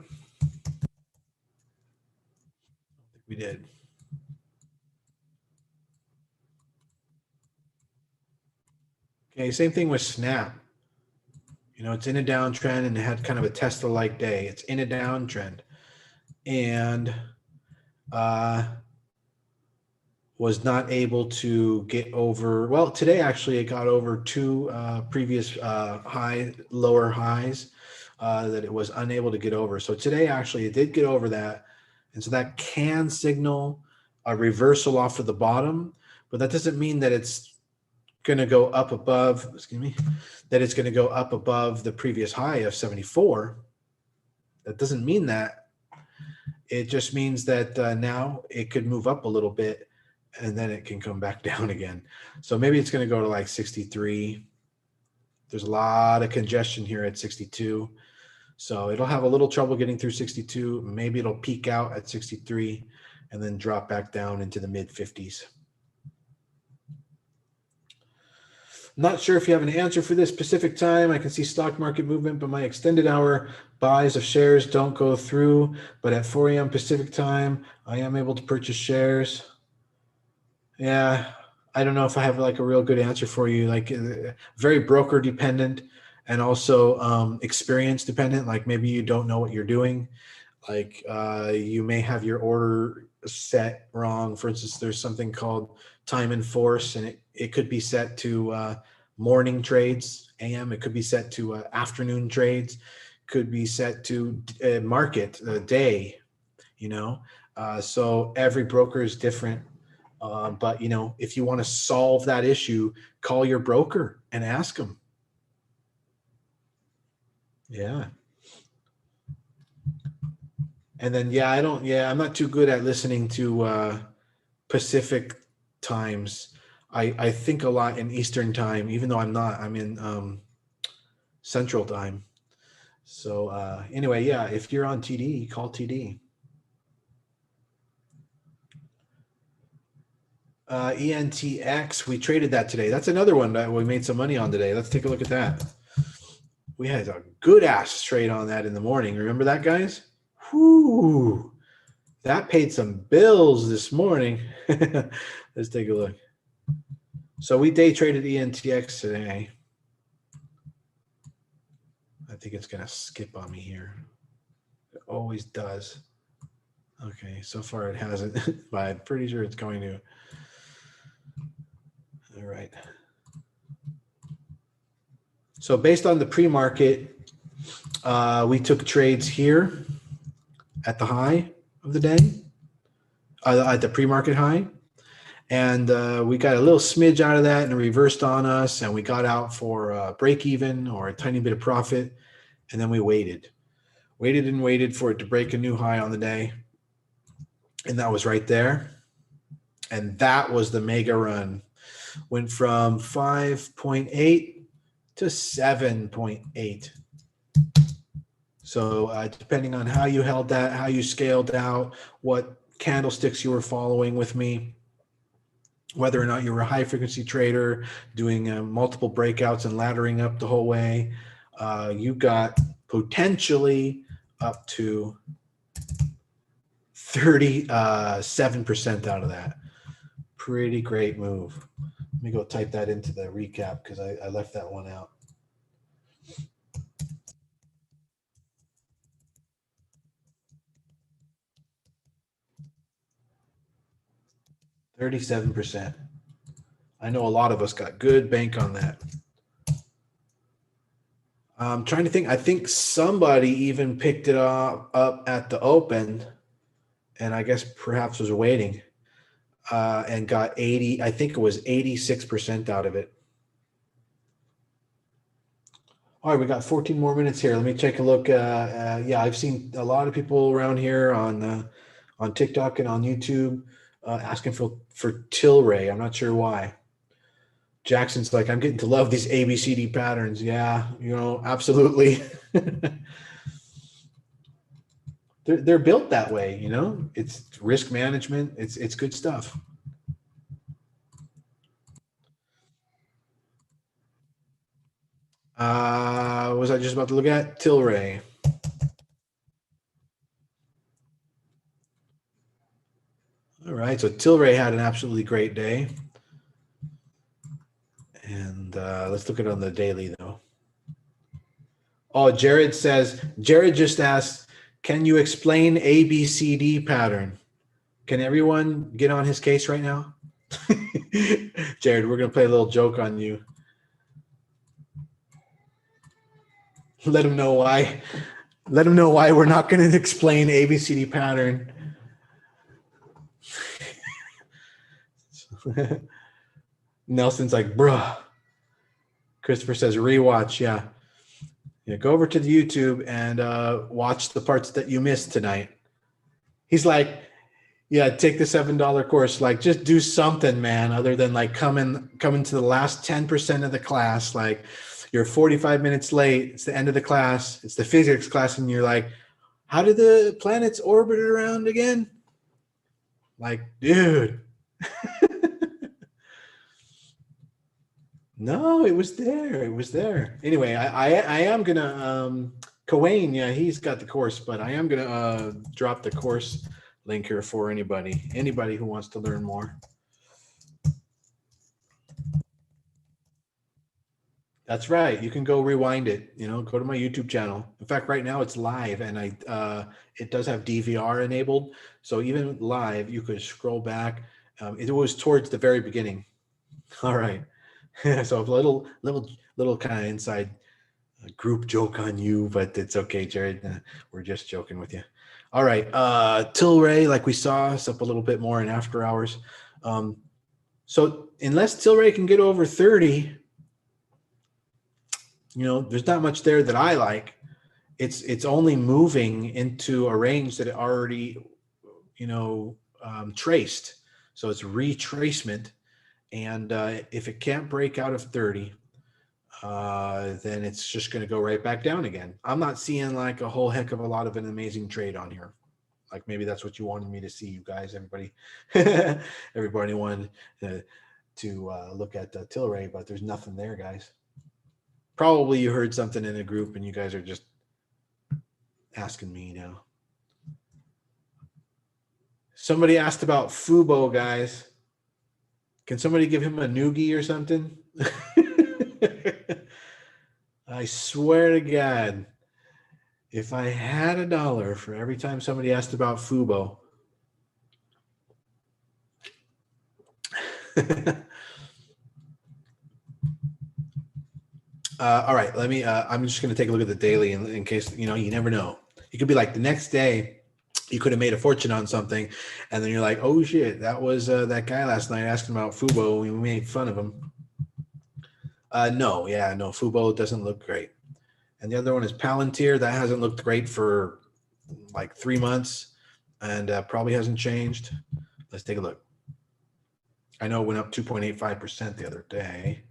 We did. Okay, same thing with Snap. You know, it's in a downtrend and it had kind of a Tesla-like day. It's in a downtrend and was not able to get over. Well, today actually it got over two previous lower highs that it was unable to get over. So today actually it did get over that. And so that can signal a reversal off of the bottom, but that doesn't mean that it's going to go up above, that it's going to go up above the previous high of 74. That doesn't mean that. It just means that now it could move up a little bit and then it can come back down again. So maybe it's going to go to like 63. There's a lot of congestion here at 62. So it'll have a little trouble getting through 62. Maybe it'll peak out at 63 and then drop back down into the mid 50s. Not sure if you have an answer for this specific time. I can see stock market movement, but my extended hour buys of shares don't go through. But at 4 a.m. Pacific time, I am able to purchase shares. Yeah, I don't know if I have like a real good answer for you. Like very broker dependent and also experience dependent. Like maybe you don't know what you're doing. Like you may have your order set wrong. For instance, there's something called time and force, and it could be set to morning trades, AM. It could be set to afternoon trades, could be set to market day, you know. So every broker is different. But, you know, if you want to solve that issue, call your broker and ask them. Yeah. And then, I'm not too good at listening to Pacific times. I think a lot in Eastern time, even though I'm not. I'm in Central time. So anyway, yeah, if you're on TD, call TD. ENTX, we traded that today. That's another one that we made some money on today. Let's take a look at that. We had a good ass trade on that in the morning. Remember that, guys? Whoo, that paid some bills this morning. Let's take a look. So we day traded ENTX today. I think it's going to skip on me here. It always does. Okay, so far it hasn't, but I'm pretty sure it's going to. All right. So based on the pre-market, we took trades here at the high of the day, at the pre-market high. And we got a little smidge out of that and it reversed on us. And we got out for a break even or a tiny bit of profit. And then we waited and waited for it to break a new high on the day. And that was right there. And that was the mega run. Went from 5.8 to 7.8. So depending on how you held that, how you scaled out, what candlesticks you were following with me, whether or not you were a high frequency trader doing multiple breakouts and laddering up the whole way, you got potentially up to 37% out of that. Pretty great move. Let me go type that into the recap because I left that one out. $37%. I know a lot of us got good bank on that. I'm trying to think. I think somebody even picked it up at the open, and I guess perhaps was waiting, and got 80. I think it was 86% out of it. All right, we got 14 more minutes here. Let me take a look. Yeah, I've seen a lot of people around here on TikTok and on YouTube asking for Tilray. I'm not sure why. Jackson's like, I'm getting to love these ABCD patterns. Yeah, absolutely. they're built that way, It's risk management. It's good stuff. Was I just about to look at Tilray? All right, so Tilray had an absolutely great day. And let's look at it on the daily, though. Oh, Jared just asked, can you explain ABCD pattern? Can everyone get on his case right now? Jared, we're going to play a little joke on you. Let him know why. Let him know why we're not going to explain ABCD pattern. Nelson's like, bruh. Christopher says, rewatch. Yeah. Go over to the YouTube and watch the parts that you missed tonight. He's like, yeah, take the $7 course. Like, just do something, man, other than like coming to the last 10% of the class. Like, you're 45 minutes late. It's the end of the class. It's the physics class. And you're like, how do the planets orbit around again? Like, dude. No, it was there. It was there. Anyway, I am going to, Kawane, yeah, he's got the course, but I am going to drop the course link here for anybody who wants to learn more. That's right. You can go rewind it, go to my YouTube channel. In fact, right now it's live and it does have DVR enabled. So even live, you could scroll back. It was towards the very beginning. All right. So a little kind of inside group joke on you, but it's okay, Jared. We're just joking with you. All right. Tilray, like we saw, is up a little bit more in after hours. So unless Tilray can get over 30, there's not much there that I like. It's only moving into a range that it already, traced. So it's retracement. And if it can't break out of 30, then it's just going to go right back down again. I'm not seeing like a whole heck of a lot of an amazing trade on here. Like maybe that's what you wanted me to see, you guys, everybody. Everybody wanted to look at Tilray, but there's nothing there, guys. Probably you heard something in a group and you guys are just asking me now. Somebody asked about Fubo, guys. Can somebody give him a noogie or something? I swear to God, if I had $1 for every time somebody asked about Fubo. All right, let me. I'm just going to take a look at the daily in case you never know. It could be like the next day, you could have made a fortune on something, and then you're like, "Oh shit, that was that guy last night asking about Fubo. We made fun of him." No, Fubo doesn't look great, and the other one is Palantir. That hasn't looked great for like 3 months, and probably hasn't changed. Let's take a look. I know it went up 2.85% the other day.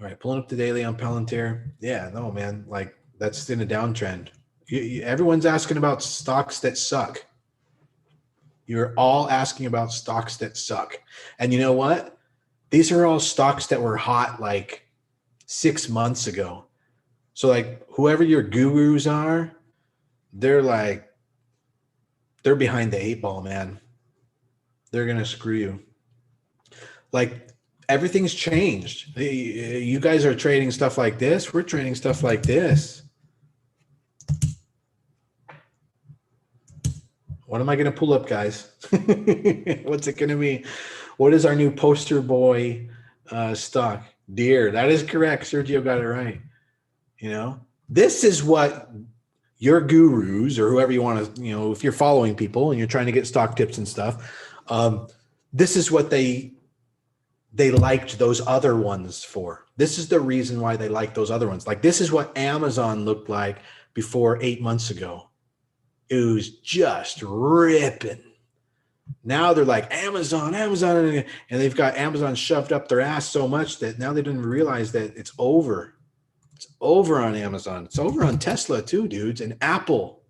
All right, pulling up the daily on Palantir. Yeah, no, man, like that's in a downtrend. Everyone's asking about stocks that suck. You're all asking about stocks that suck. And you know what? These are all stocks that were hot like 6 months ago. So like whoever your gurus are, they're behind the eight ball, man. They're gonna screw you. Like everything's changed. You guys are trading stuff like this. We're trading stuff like this. What am I going to pull up, guys? What's it going to be? What is our new poster boy stock? Deer. That is correct. Sergio got it right. You know, this is what your gurus or whoever you want to, if you're following people and you're trying to get stock tips and stuff, this is what they liked those other ones for. This is the reason why they liked those other ones. Like this is what Amazon looked like before 8 months ago. It was just ripping. Now they're like Amazon, and they've got Amazon shoved up their ass so much that now they didn't realize that it's over. It's over on Amazon. It's over on Tesla too, dudes, and Apple.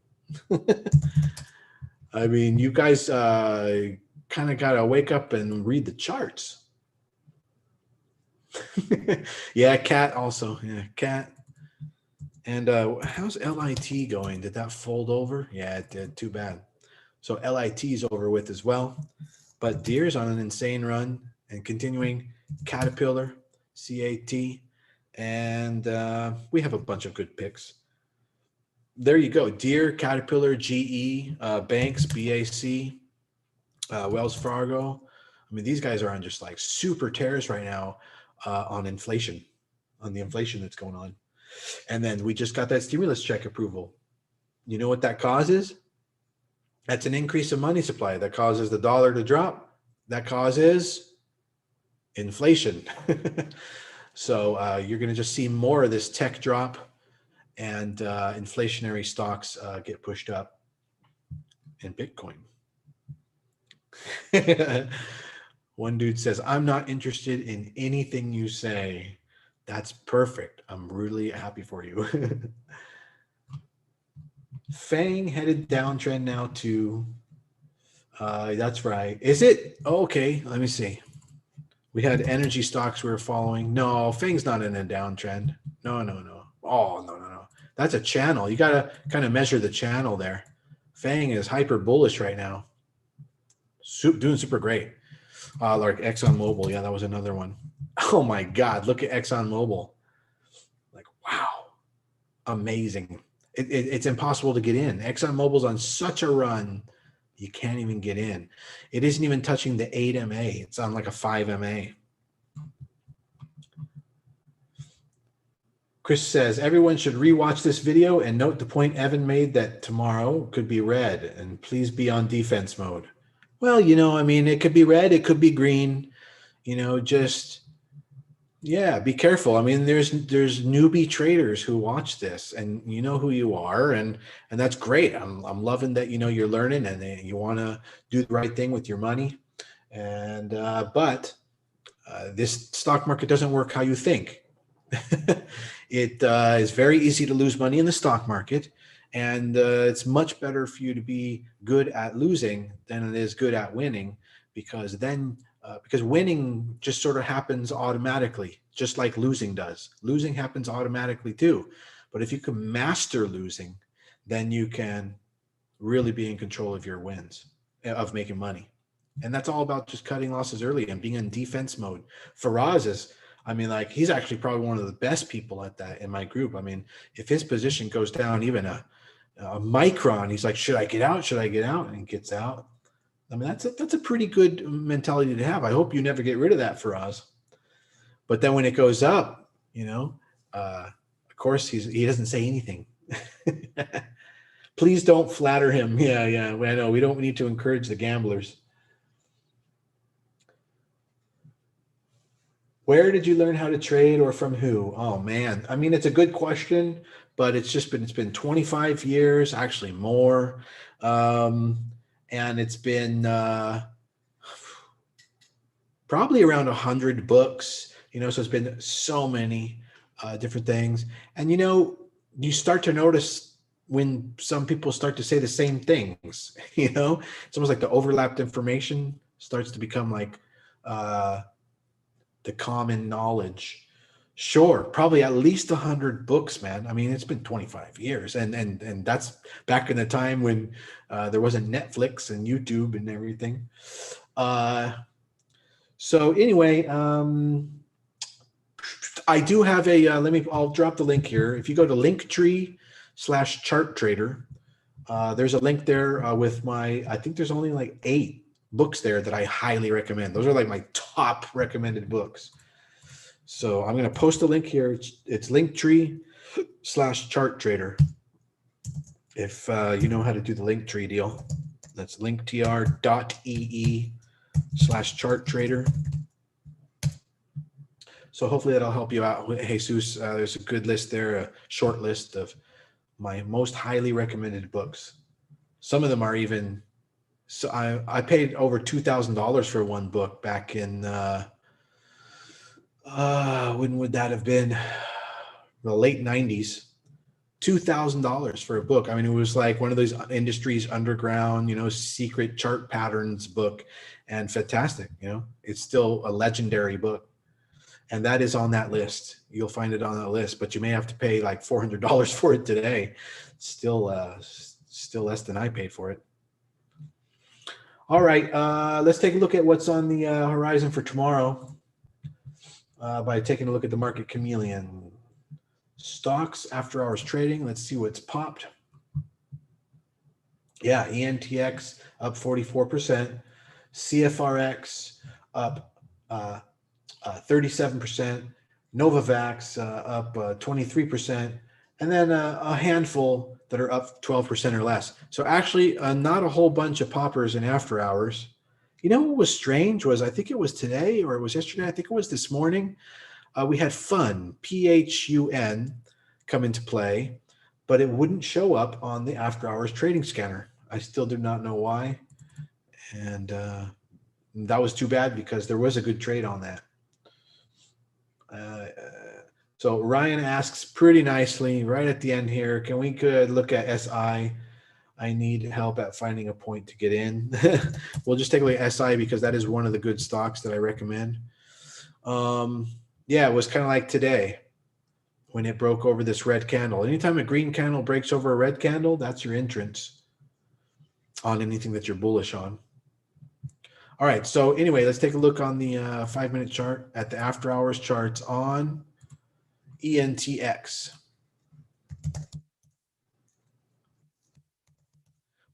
I mean, you guys kind of got to wake up and read the charts. Yeah, Cat also. Yeah, Cat. And how's LIT going? Did that fold over? Yeah, it did. Too bad. So LIT is over with as well. But Deer's on an insane run and continuing. Caterpillar, CAT, and we have a bunch of good picks. There you go. Deer, Caterpillar, GE, Banks, BAC, Wells Fargo. I mean, these guys are on just like super tears right now on inflation, on the inflation that's going on. And then we just got that stimulus check approval. You know what that causes? That's an increase in money supply. That causes the dollar to drop. That causes inflation. So you're going to just see more of this tech drop and inflationary stocks get pushed up in Bitcoin. One dude says, I'm not interested in anything you say. That's perfect. I'm really happy for you. Fang headed downtrend now too. That's right. Is it? Oh, okay. Let me see. We had energy stocks we were following. No, Fang's not in a downtrend. No. Oh, no. That's a channel. You got to kind of measure the channel there. Fang is hyper bullish right now. Doing super great. Like ExxonMobil. Yeah, that was another one. Oh my God, look at ExxonMobil. Like, wow, amazing. It's impossible to get in. ExxonMobil's on such a run, you can't even get in. It isn't even touching the 8 MA. It's on like a 5 MA. Chris says, everyone should rewatch this video and note the point Evan made that tomorrow could be red and please be on defense mode. Well, I mean, it could be red, it could be green, just... Yeah, be careful. I mean, there's newbie traders who watch this, and you know who you are, and that's great. I'm loving that you're learning and you want to do the right thing with your money, and but this stock market doesn't work how you think. It is very easy to lose money in the stock market, and it's much better for you to be good at losing than it is good at winning, because then. Because winning just sort of happens automatically, just like losing does. Losing happens automatically too. But if you can master losing, then you can really be in control of your wins, of making money. And that's all about just cutting losses early and being in defense mode. Faraz is, he's actually probably one of the best people at that in my group. I mean, if his position goes down even a micron, he's like, should I get out? Should I get out? And he gets out. I mean, that's a pretty good mentality to have. I hope you never get rid of that, Faraz. But then when it goes up, of course, he doesn't say anything. Please don't flatter him. Yeah. I know we don't need to encourage the gamblers. Where did you learn how to trade, or from who? Oh man, I mean, it's a good question, but it's been 25 years, actually more. And it's been probably around 100 books, so it's been so many different things. And, you start to notice when some people start to say the same things, it's almost like the overlapped information starts to become like the common knowledge. Sure, probably at least 100 books, man. I mean, it's been 25 years, and that's back in the time when there wasn't Netflix and YouTube and everything. Uh, so anyway, I do have a. I'll drop the link here. If you go to Linktree/Chart Trader, there's a link there with my. I think there's only like 8 books there that I highly recommend. Those are like my top recommended books. So I'm going to post a link here. It's Linktree/Chart Trader. If you know how to do the Linktree deal, that's linktr.ee/chart trader. So hopefully that'll help you out, Jesus. There's a good list there, a short list of my most highly recommended books. Some of them are even. So I paid over $2,000 for one book back in. When would that have been? The late 90s. $2,000 for a book. I mean, it was like one of those industries underground, secret chart patterns book, and fantastic. It's still a legendary book, and that is on that list. You'll find it on that list, but you may have to pay like $400 for it today. Still less than I paid for it. All right, let's take a look at what's on the horizon for tomorrow by taking a look at the market chameleon. Stocks after hours trading. Let's see what's popped. Yeah, ENTX up 44%. CFRX up 37%. Novavax up 23%. And then a handful that are up 12% or less. So actually not a whole bunch of poppers in after hours. You know what was strange was I think it was today or it was yesterday. I think it was this morning. We had FUN, PHUN, come into play, but it wouldn't show up on the after hours trading scanner. I still do not know why. And that was too bad because there was a good trade on that. So Ryan asks pretty nicely right at the end here, can we could look at SI? I need help at finding a point to get in. We'll just take a look at SI because that is one of the good stocks that I recommend. Yeah, it was kind of like today when it broke over this red candle. Anytime a green candle breaks over a red candle, that's your entrance on anything that you're bullish on. All right, so anyway, let's take a look on the 5-minute chart at the after hours charts on ENTX.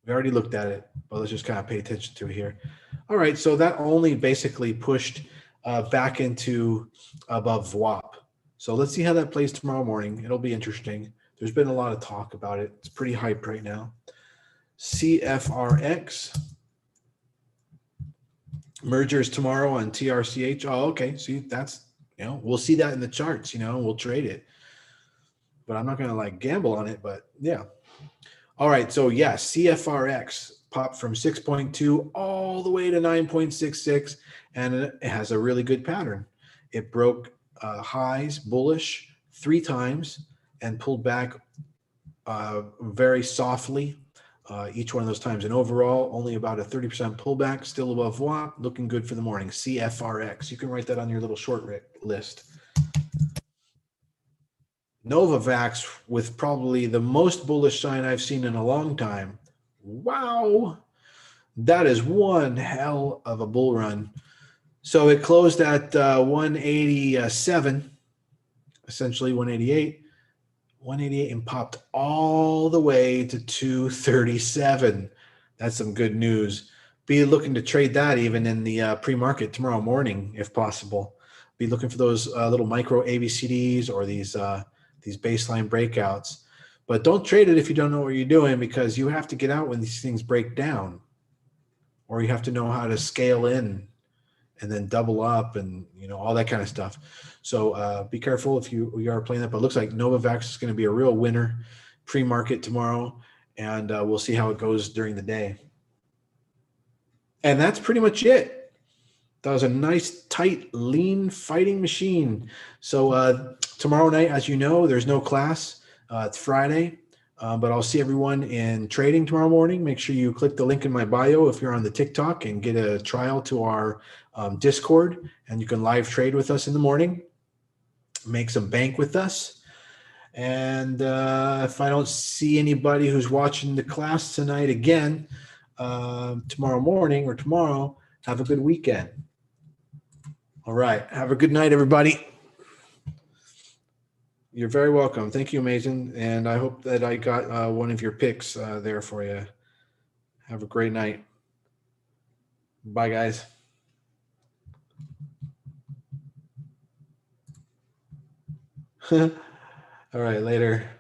We already looked at it, but let's just kind of pay attention to it here. All right, so that only basically pushed back into above VWAP. So let's see how that plays tomorrow morning. It'll be interesting. There's been a lot of talk about it. It's pretty hyped right now. CFRX. Mergers tomorrow on TRCH. Oh, okay. See, that's, we'll see that in the charts, we'll trade it. But I'm not going to like gamble on it, but yeah. All right. So yeah, CFRX popped from 6.2 all the way to 9.66, and it has a really good pattern. It broke highs bullish 3 times and pulled back very softly each one of those times. And overall, only about a 30% pullback, still above WAP, looking good for the morning. CFRX. You can write that on your little short list. Novavax with probably the most bullish sign I've seen in a long time. Wow. That is one hell of a bull run. So it closed at 187, essentially 188, and popped all the way to 237. That's some good news. Be looking to trade that even in the pre-market tomorrow morning, if possible. Be looking for those little micro ABCDs or these baseline breakouts. But don't trade it if you don't know what you're doing, because you have to get out when these things break down, or you have to know how to scale in and then double up and all that kind of stuff. So be careful if you are playing that. But it looks like Novavax is going to be a real winner pre-market tomorrow, and we'll see how it goes during the day. And that's pretty much it. That was a nice, tight, lean fighting machine. So tomorrow night, as you know, there's no class. It's Friday. But I'll see everyone in trading tomorrow morning. Make sure you click the link in my bio if you're on the TikTok and get a trial to our Discord, and you can live trade with us in the morning. make some bank with us. And if I don't see anybody who's watching the class tonight again, tomorrow morning or tomorrow, have a good weekend. All right. Have a good night, everybody. You're very welcome. Thank you, Amazing. And I hope that I got one of your picks there for you. Have a great night. Bye, guys. All right, later.